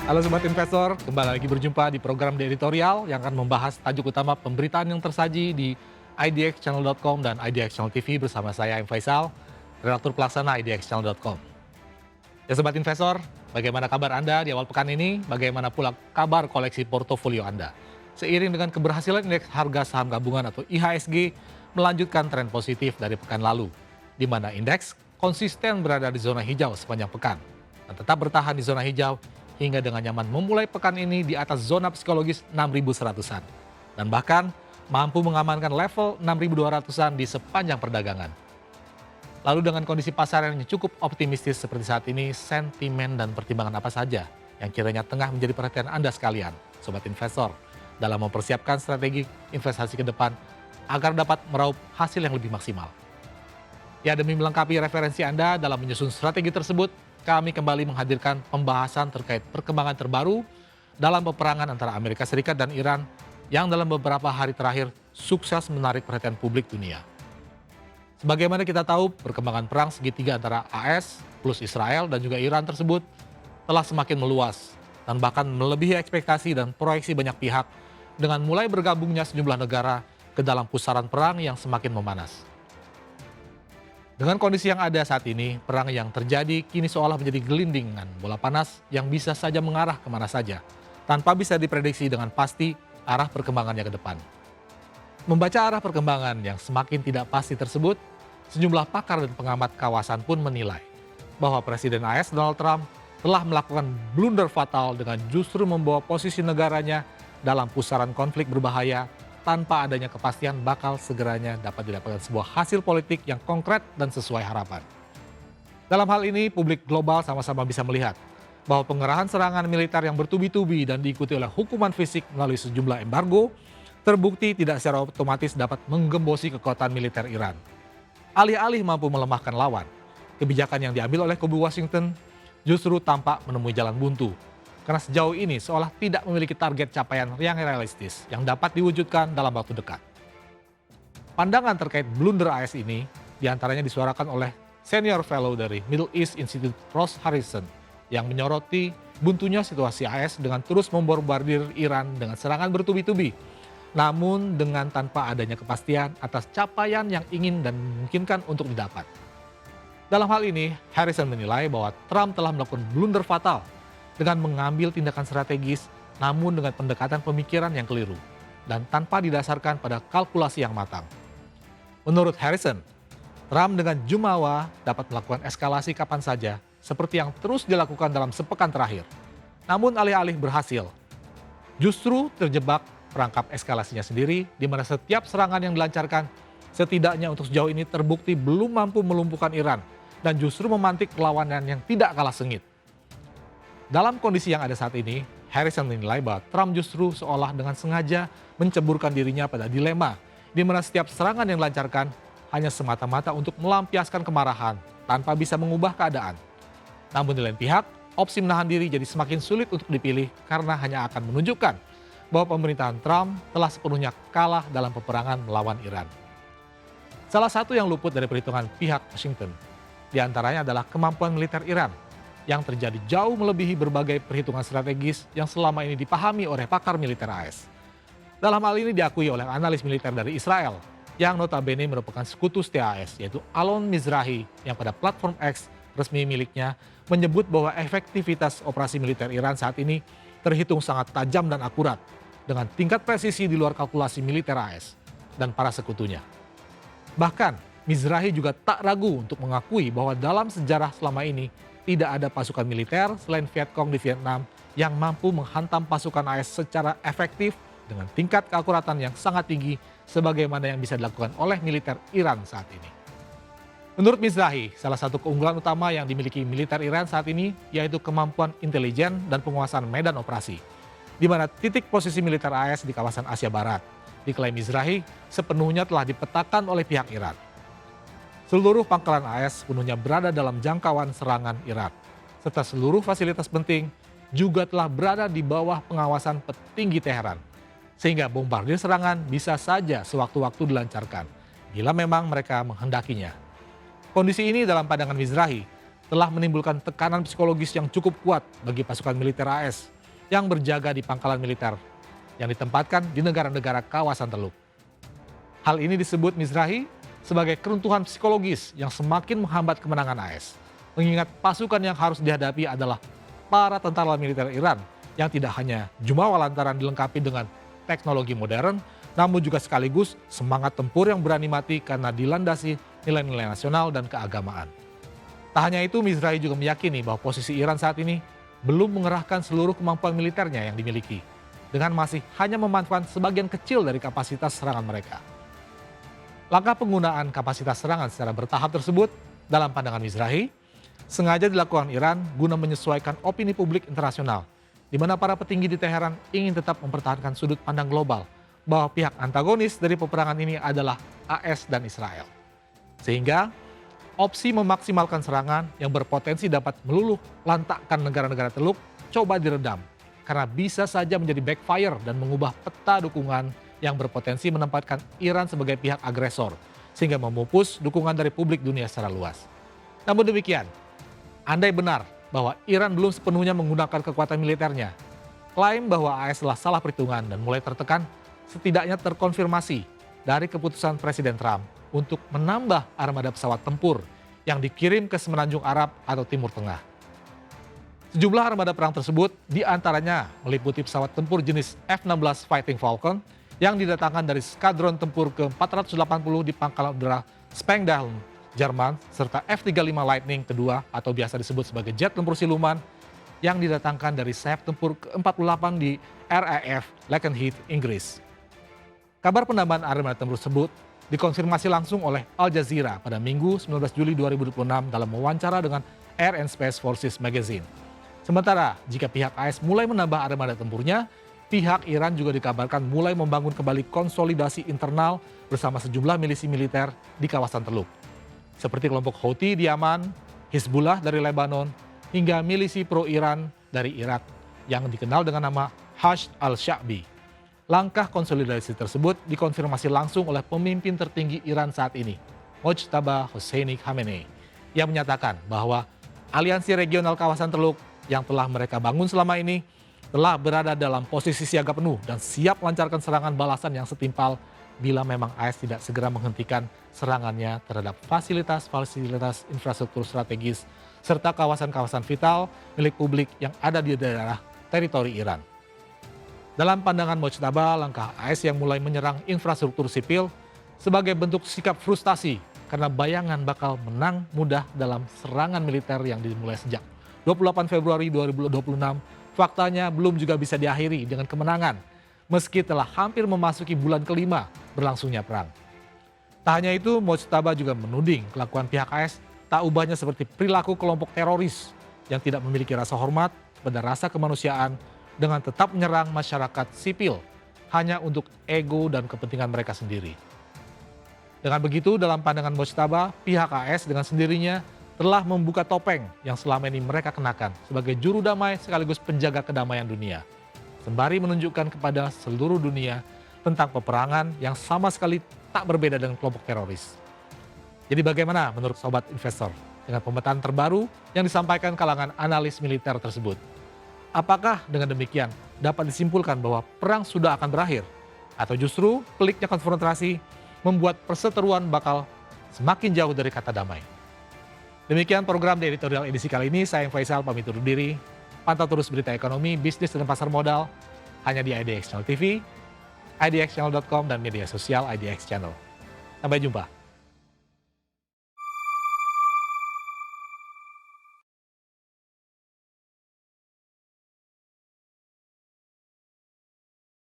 Halo Sobat Investor, kembali lagi berjumpa di program The Editorial yang akan membahas tajuk utama pemberitaan yang tersaji di idxchannel.com dan IDX Channel TV bersama saya, M. Faisal, redaktur pelaksana idxchannel.com. Ya Sobat Investor, bagaimana kabar Anda di awal pekan ini? Bagaimana pula kabar koleksi portofolio Anda? Seiring dengan keberhasilan indeks harga saham gabungan atau IHSG melanjutkan tren positif dari pekan lalu, di mana indeks konsisten berada di zona hijau sepanjang pekan dan tetap bertahan di zona hijau hingga dengan nyaman memulai pekan ini di atas zona psikologis 6.100-an. Dan bahkan mampu mengamankan level 6.200-an di sepanjang perdagangan. Lalu dengan kondisi pasar yang cukup optimistis seperti saat ini, sentimen dan pertimbangan apa saja yang kiranya tengah menjadi perhatian Anda sekalian, Sobat Investor, dalam mempersiapkan strategi investasi ke depan agar dapat meraup hasil yang lebih maksimal. Ya, demi melengkapi referensi Anda dalam menyusun strategi tersebut, kami kembali menghadirkan pembahasan terkait perkembangan terbaru dalam peperangan antara Amerika Serikat dan Iran yang dalam beberapa hari terakhir sukses menarik perhatian publik dunia. Sebagaimana kita tahu, perkembangan perang segitiga antara AS plus Israel dan juga Iran tersebut telah semakin meluas dan bahkan melebihi ekspektasi dan proyeksi banyak pihak dengan mulai bergabungnya sejumlah negara ke dalam pusaran perang yang semakin memanas. Dengan kondisi yang ada saat ini, perang yang terjadi kini seolah menjadi gelindingan bola panas yang bisa saja mengarah kemana saja, tanpa bisa diprediksi dengan pasti arah perkembangannya ke depan. Membaca arah perkembangan yang semakin tidak pasti tersebut, sejumlah pakar dan pengamat kawasan pun menilai bahwa Presiden AS Donald Trump telah melakukan blunder fatal dengan justru membawa posisi negaranya dalam pusaran konflik berbahaya tanpa adanya kepastian bakal segeranya dapat didapatkan sebuah hasil politik yang konkret dan sesuai harapan. Dalam hal ini, publik global sama-sama bisa melihat bahwa pengerahan serangan militer yang bertubi-tubi dan diikuti oleh hukuman fisik melalui sejumlah embargo terbukti tidak secara otomatis dapat menggembosi kekuatan militer Iran. Alih-alih mampu melemahkan lawan, kebijakan yang diambil oleh kubu Washington justru tampak menemui jalan buntu. Karena sejauh ini seolah tidak memiliki target capaian yang realistis yang dapat diwujudkan dalam waktu dekat. Pandangan terkait blunder AS ini diantaranya disuarakan oleh senior fellow dari Middle East Institute Ross Harrison yang menyoroti buntunya situasi AS dengan terus membombardir Iran dengan serangan bertubi-tubi, namun dengan tanpa adanya kepastian atas capaian yang ingin dan memungkinkan untuk didapat. Dalam hal ini, Harrison menilai bahwa Trump telah melakukan blunder fatal dengan mengambil tindakan strategis namun dengan pendekatan pemikiran yang keliru dan tanpa didasarkan pada kalkulasi yang matang. Menurut Harrison, Trump dengan jumawa dapat melakukan eskalasi kapan saja seperti yang terus dilakukan dalam sepekan terakhir. Namun alih-alih berhasil, justru terjebak perangkap eskalasinya sendiri di mana setiap serangan yang dilancarkan setidaknya untuk sejauh ini terbukti belum mampu melumpuhkan Iran dan justru memantik perlawanan yang tidak kalah sengit. Dalam kondisi yang ada saat ini, Harrison menilai bahwa Trump justru seolah dengan sengaja menceburkan dirinya pada dilema di mana setiap serangan yang dilancarkan hanya semata-mata untuk melampiaskan kemarahan tanpa bisa mengubah keadaan. Namun di lain pihak, opsi menahan diri jadi semakin sulit untuk dipilih karena hanya akan menunjukkan bahwa pemerintahan Trump telah sepenuhnya kalah dalam peperangan melawan Iran. Salah satu yang luput dari perhitungan pihak Washington diantaranya adalah kemampuan militer Iran yang terjadi jauh melebihi berbagai perhitungan strategis yang selama ini dipahami oleh pakar militer AS. Dalam hal ini diakui oleh analis militer dari Israel yang notabene merupakan sekutu setia AS, yaitu Alon Mizrahi yang pada platform X resmi miliknya menyebut bahwa efektivitas operasi militer Iran saat ini terhitung sangat tajam dan akurat dengan tingkat presisi di luar kalkulasi militer AS dan para sekutunya. Bahkan Mizrahi juga tak ragu untuk mengakui bahwa dalam sejarah selama ini tidak ada pasukan militer selain Vietcong di Vietnam yang mampu menghantam pasukan AS secara efektif dengan tingkat keakuratan yang sangat tinggi sebagaimana yang bisa dilakukan oleh militer Iran saat ini. Menurut Mizrahi, salah satu keunggulan utama yang dimiliki militer Iran saat ini yaitu kemampuan intelijen dan penguasaan medan operasi, di mana titik posisi militer AS di kawasan Asia Barat, diklaim Mizrahi, sepenuhnya telah dipetakan oleh pihak Iran. Seluruh pangkalan AS sepenuhnya berada dalam jangkauan serangan Iran, serta seluruh fasilitas penting juga telah berada di bawah pengawasan petinggi Teheran, sehingga bombardir serangan bisa saja sewaktu-waktu dilancarkan, bila memang mereka menghendakinya. Kondisi ini dalam pandangan Mizrahi telah menimbulkan tekanan psikologis yang cukup kuat bagi pasukan militer AS yang berjaga di pangkalan militer yang ditempatkan di negara-negara kawasan Teluk. Hal ini disebut Mizrahi sebagai keruntuhan psikologis yang semakin menghambat kemenangan AS. Mengingat pasukan yang harus dihadapi adalah para tentara militer Iran yang tidak hanya jumawa lantaran dilengkapi dengan teknologi modern, namun juga sekaligus semangat tempur yang berani mati karena dilandasi nilai-nilai nasional dan keagamaan. Tak hanya itu, Mizrahi juga meyakini bahwa posisi Iran saat ini belum mengerahkan seluruh kemampuan militernya yang dimiliki, dengan masih hanya memanfaatkan sebagian kecil dari kapasitas serangan mereka. Langkah penggunaan kapasitas serangan secara bertahap tersebut dalam pandangan Mizrahi sengaja dilakukan Iran guna menyesuaikan opini publik internasional, di mana para petinggi di Teheran ingin tetap mempertahankan sudut pandang global bahwa pihak antagonis dari peperangan ini adalah AS dan Israel. Sehingga opsi memaksimalkan serangan yang berpotensi dapat meluluh lantakkan negara-negara Teluk coba diredam, karena bisa saja menjadi backfire dan mengubah peta dukungan yang berpotensi menempatkan Iran sebagai pihak agresor, sehingga memupus dukungan dari publik dunia secara luas. Namun demikian, andai benar bahwa Iran belum sepenuhnya menggunakan kekuatan militernya, klaim bahwa AS telah salah perhitungan dan mulai tertekan setidaknya terkonfirmasi dari keputusan Presiden Trump untuk menambah armada pesawat tempur yang dikirim ke Semenanjung Arab atau Timur Tengah. Sejumlah armada perang tersebut diantaranya meliputi pesawat tempur jenis F-16 Fighting Falcon yang didatangkan dari Skadron Tempur ke-480 di Pangkalan Udara Spangdahlem, Jerman, serta F-35 Lightning kedua atau biasa disebut sebagai jet tempur siluman yang didatangkan dari sayap tempur ke-48 di RAF Lakenheath, Inggris. Kabar penambahan armada tempur tersebut dikonfirmasi langsung oleh Al Jazeera pada Minggu 19 Juli 2026 dalam wawancara dengan Air and Space Forces Magazine. Sementara jika pihak AS mulai menambah armada tempurnya, pihak Iran juga dikabarkan mulai membangun kembali konsolidasi internal bersama sejumlah milisi militer di kawasan Teluk. Seperti kelompok Houthi di Yaman, Hizbullah dari Lebanon, hingga milisi pro-Iran dari Irak yang dikenal dengan nama Hashd al-Sha'bi. Langkah konsolidasi tersebut dikonfirmasi langsung oleh pemimpin tertinggi Iran saat ini, Mojtaba Hosseini Khamenei, yang menyatakan bahwa aliansi regional kawasan Teluk yang telah mereka bangun selama ini telah berada dalam posisi siaga penuh dan siap melancarkan serangan balasan yang setimpal bila memang AS tidak segera menghentikan serangannya terhadap fasilitas-fasilitas infrastruktur strategis serta kawasan-kawasan vital milik publik yang ada di daerah teritori Iran. Dalam pandangan Mojtaba, langkah AS yang mulai menyerang infrastruktur sipil sebagai bentuk sikap frustasi karena bayangan bakal menang mudah dalam serangan militer yang dimulai sejak 28 Februari 2026, faktanya belum juga bisa diakhiri dengan kemenangan, meski telah hampir memasuki bulan kelima berlangsungnya perang. Tak hanya itu, Mojtaba juga menuding kelakuan pihak AS tak ubahnya seperti perilaku kelompok teroris yang tidak memiliki rasa hormat pada rasa kemanusiaan dengan tetap menyerang masyarakat sipil hanya untuk ego dan kepentingan mereka sendiri. Dengan begitu, dalam pandangan Mojtaba, pihak AS dengan sendirinya telah membuka topeng yang selama ini mereka kenakan sebagai juru damai sekaligus penjaga kedamaian dunia, sembari menunjukkan kepada seluruh dunia tentang peperangan yang sama sekali tak berbeda dengan kelompok teroris. Jadi bagaimana menurut sobat investor dengan pemetaan terbaru yang disampaikan kalangan analis militer tersebut? Apakah dengan demikian dapat disimpulkan bahwa perang sudah akan berakhir? Atau justru peliknya konfrontasi membuat perseteruan bakal semakin jauh dari kata damai? Demikian program di editorial edisi kali ini. Saya Faisal pamit undur diri. Pantau terus berita ekonomi, bisnis, dan pasar modal hanya di IDX Channel TV, idxchannel.com, dan media sosial IDX Channel. Sampai jumpa.